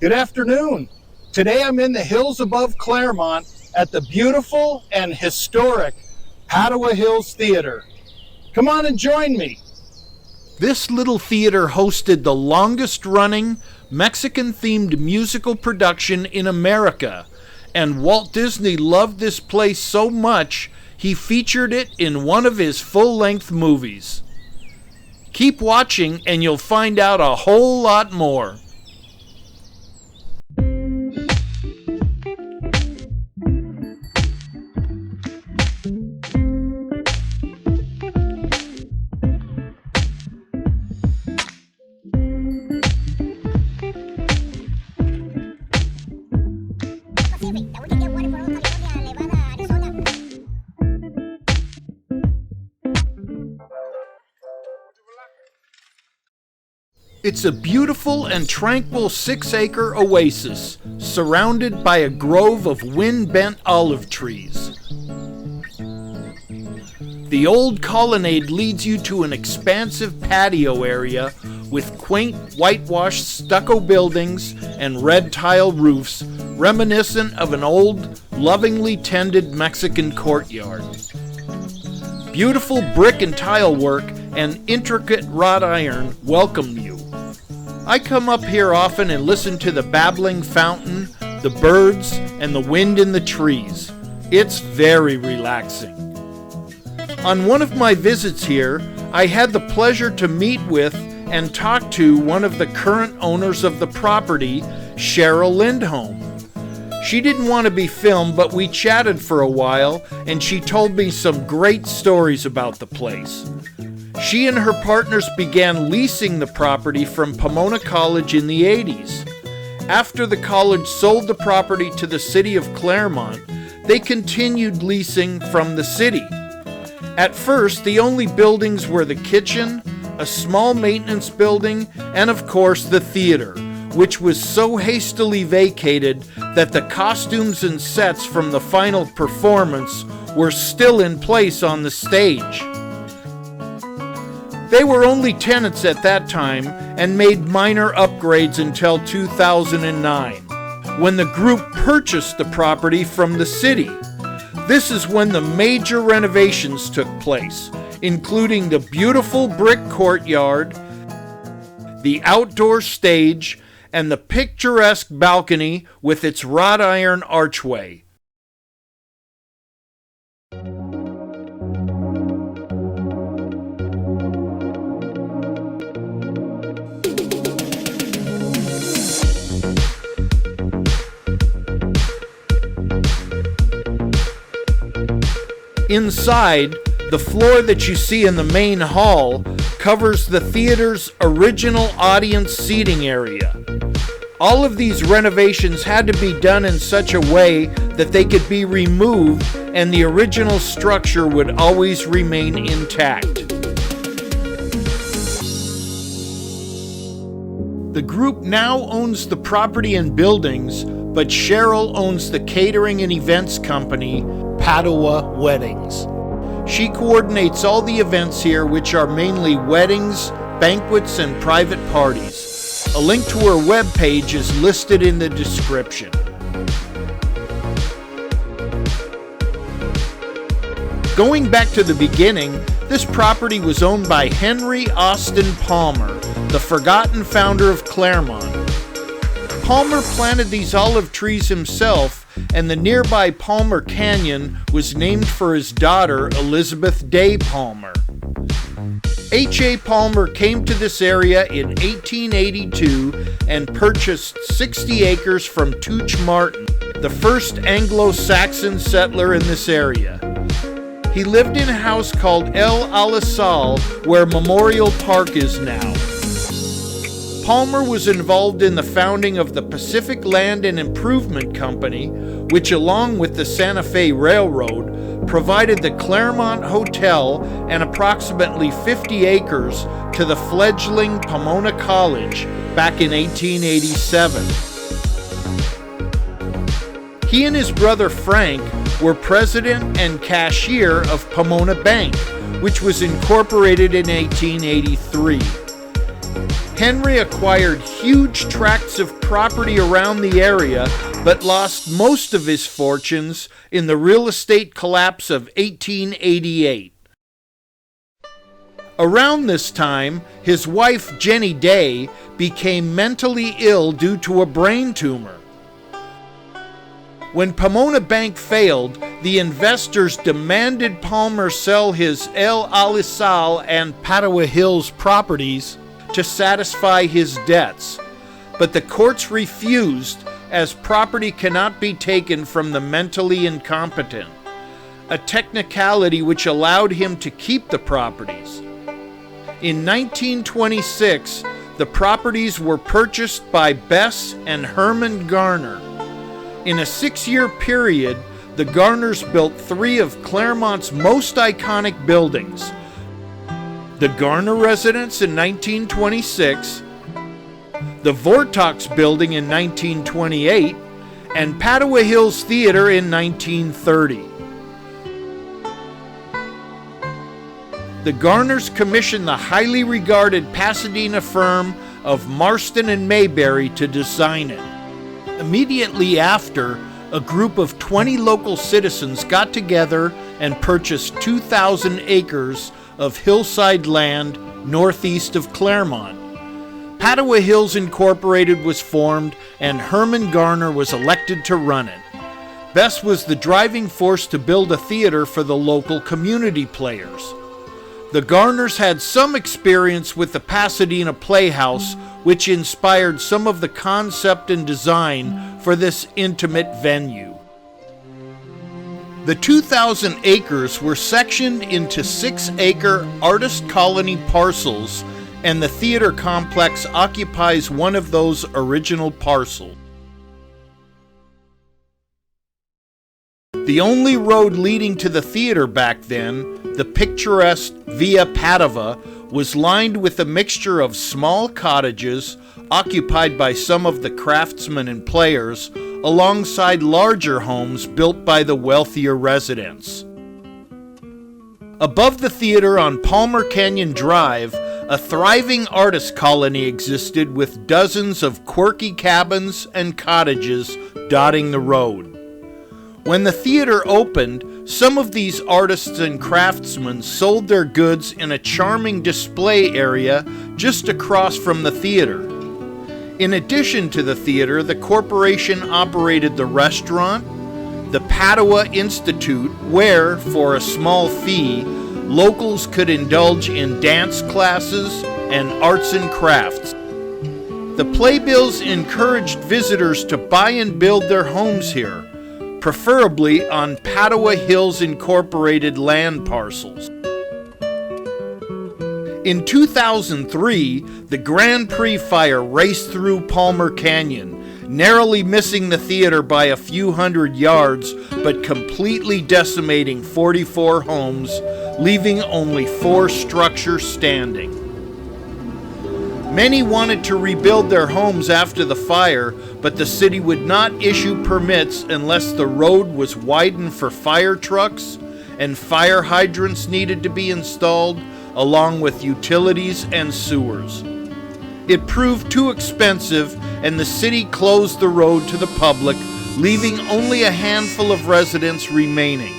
Good afternoon. Today I'm in the hills above Claremont at the beautiful and historic Padua Hills Theater. Come on and join me. This little theater hosted the longest-running Mexican-themed musical production in America, and Walt Disney loved this place so much he featured it in one of his full-length movies. Keep watching and you'll find out a whole lot more. It's a beautiful and tranquil 6-acre oasis surrounded by a grove of wind-bent olive trees. The old colonnade leads you to an expansive patio area with quaint whitewashed stucco buildings and red tile roofs reminiscent of an old, lovingly tended Mexican courtyard. Beautiful brick and tile work and intricate wrought iron welcome you. I come up here often and listen to the babbling fountain, the birds, and the wind in the trees. It's very relaxing. On one of my visits here, I had the pleasure to meet with and talk to one of the current owners of the property, Cheryl Lindholm. She didn't want to be filmed, but we chatted for a while, and she told me some great stories about the place. She and her partners began leasing the property from Pomona College in the 80s. After the college sold the property to the city of Claremont, they continued leasing from the city. At first, the only buildings were the kitchen, a small maintenance building, and of course the theater, which was so hastily vacated that the costumes and sets from the final performance were still in place on the stage. They were only tenants at that time and made minor upgrades until 2009, when the group purchased the property from the city. This is when the major renovations took place, including the beautiful brick courtyard, the outdoor stage, and the picturesque balcony with its wrought iron archway. Inside, the floor that you see in the main hall covers the theater's original audience seating area. All of these renovations had to be done in such a way that they could be removed and the original structure would always remain intact. The group now owns the property and buildings, but Cheryl owns the catering and events company, Padua Weddings. She coordinates all the events here, which are mainly weddings, banquets, and private parties. A link to her webpage is listed in the description. Going back to the beginning, this property was owned by Henry Austin Palmer, the forgotten founder of Claremont. Palmer planted these olive trees himself, and the nearby Palmer Canyon was named for his daughter, Elizabeth Day Palmer. H.A. Palmer came to this area in 1882 and purchased 60 acres from Tooch Martin, the first Anglo-Saxon settler in this area. He lived in a house called El Alisal, where Memorial Park is now. Palmer was involved in the founding of the Pacific Land and Improvement Company, which, along with the Santa Fe Railroad, provided the Claremont Hotel and approximately 50 acres to the fledgling Pomona College back in 1887. He and his brother Frank were president and cashier of Pomona Bank, which was incorporated in 1883. Henry acquired huge tracts of property around the area, but lost most of his fortunes in the real estate collapse of 1888. Around this time, his wife, Jenny Day, became mentally ill due to a brain tumor. When Pomona Bank failed, the investors demanded Palmer sell his El Alisal and Padua Hills properties to satisfy his debts, but the courts refused, as property cannot be taken from the mentally incompetent, a technicality which allowed him to keep the properties. In 1926, the properties were purchased by Bess and Herman Garner. In a 6-year period, the Garners built 3 of Claremont's most iconic buildings: the Garner Residence in 1926, the Vortox Building in 1928, and Padua Hills Theater in 1930. The Garners commissioned the highly regarded Pasadena firm of Marston and Mayberry to design it. Immediately after, a group of 20 local citizens got together and purchased 2,000 acres of hillside land northeast of Claremont. Padua Hills Incorporated was formed, and Herman Garner was elected to run it. Bess was the driving force to build a theater for the local community players. The Garners had some experience with the Pasadena Playhouse, which inspired some of the concept and design for this intimate venue. The 2,000 acres were sectioned into 6-acre artist colony parcels, and the theater complex occupies one of those original parcels. The only road leading to the theater back then, the picturesque Via Padua, was lined with a mixture of small cottages occupied by some of the craftsmen and players, alongside larger homes built by the wealthier residents. Above the theater on Palmer Canyon Drive, a thriving artist colony existed with dozens of quirky cabins and cottages dotting the road. When the theater opened, some of these artists and craftsmen sold their goods in a charming display area just across from the theater. In addition to the theater, the corporation operated the restaurant, the Padua Institute, where, for a small fee, locals could indulge in dance classes and arts and crafts. The playbills encouraged visitors to buy and build their homes here, preferably on Padua Hills Incorporated land parcels. In 2003, the Grand Prix fire raced through Palmer Canyon, narrowly missing the theater by a few hundred yards, but completely decimating 44 homes, leaving only 4 structures standing. Many wanted to rebuild their homes after the fire, but the city would not issue permits unless the road was widened for fire trucks and fire hydrants needed to be installed, along with utilities and sewers. It proved too expensive, and the city closed the road to the public, leaving only a handful of residents remaining.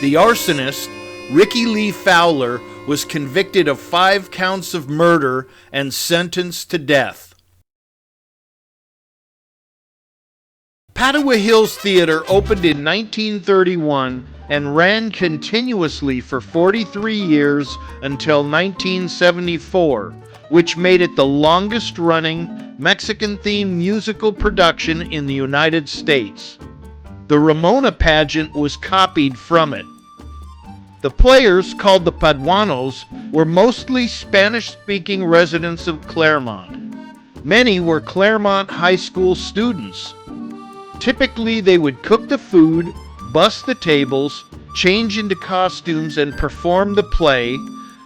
The arsonist, Ricky Lee Fowler, was convicted of 5 counts of murder and sentenced to death. Padua Hills Theater opened in 1931 and ran continuously for 43 years until 1974, which made it the longest-running Mexican-themed musical production in the United States. The Ramona pageant was copied from it. The players, called the Paduanos, were mostly Spanish-speaking residents of Claremont. Many were Claremont High School students. Typically, they would cook the food, bus the tables, change into costumes and perform the play,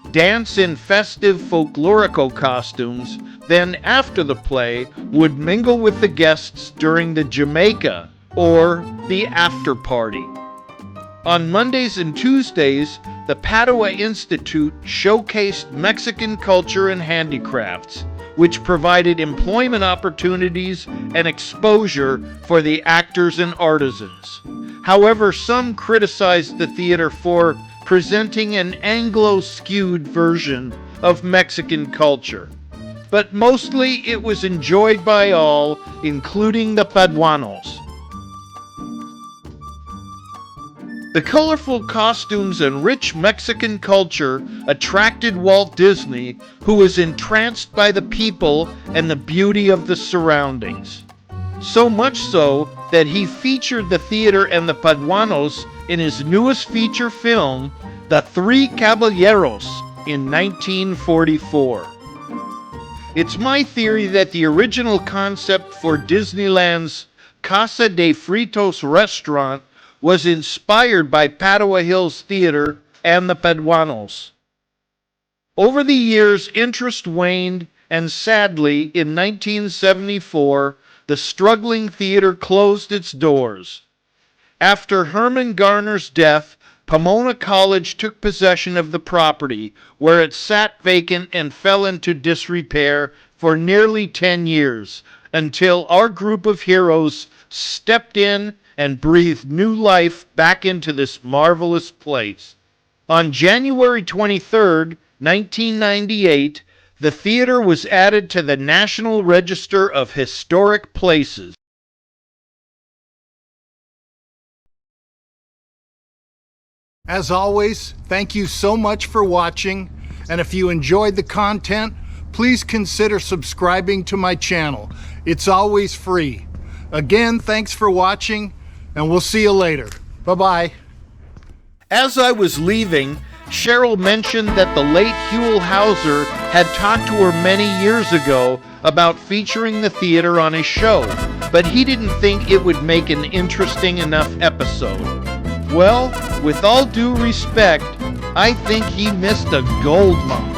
dance in festive folklorico costumes, then after the play would mingle with the guests during the Jamaica, or the after party. On Mondays and Tuesdays, the Padua Institute showcased Mexican culture and handicrafts, which provided employment opportunities and exposure for the actors and artisans. However, some criticized the theater for presenting an Anglo-skewed version of Mexican culture. But mostly it was enjoyed by all, including the Paduanos. The colorful costumes and rich Mexican culture attracted Walt Disney, who was entranced by the people and the beauty of the surroundings. So much so that he featured the theater and the Paduanos in his newest feature film, The Three Caballeros, in 1944. It's my theory that the original concept for Disneyland's Casa de Fritos restaurant was inspired by Padua Hills Theater and the Paduanos. Over the years, interest waned, and sadly, in 1974, the struggling theater closed its doors. After Herman Garner's death, Pomona College took possession of the property, where it sat vacant and fell into disrepair for nearly 10 years, until our group of heroes stepped in and breathed new life back into this marvelous place. On January 23, 1998, the theater was added to the National Register of Historic Places. As always, thank you so much for watching, and if you enjoyed the content, please consider subscribing to my channel. It's always free. Again, thanks for watching, and we'll see you later. Bye-bye. As I was leaving, Cheryl mentioned that the late Huell Hauser had talked to her many years ago about featuring the theater on his show, but he didn't think it would make an interesting enough episode. Well, with all due respect, I think he missed a gold mine.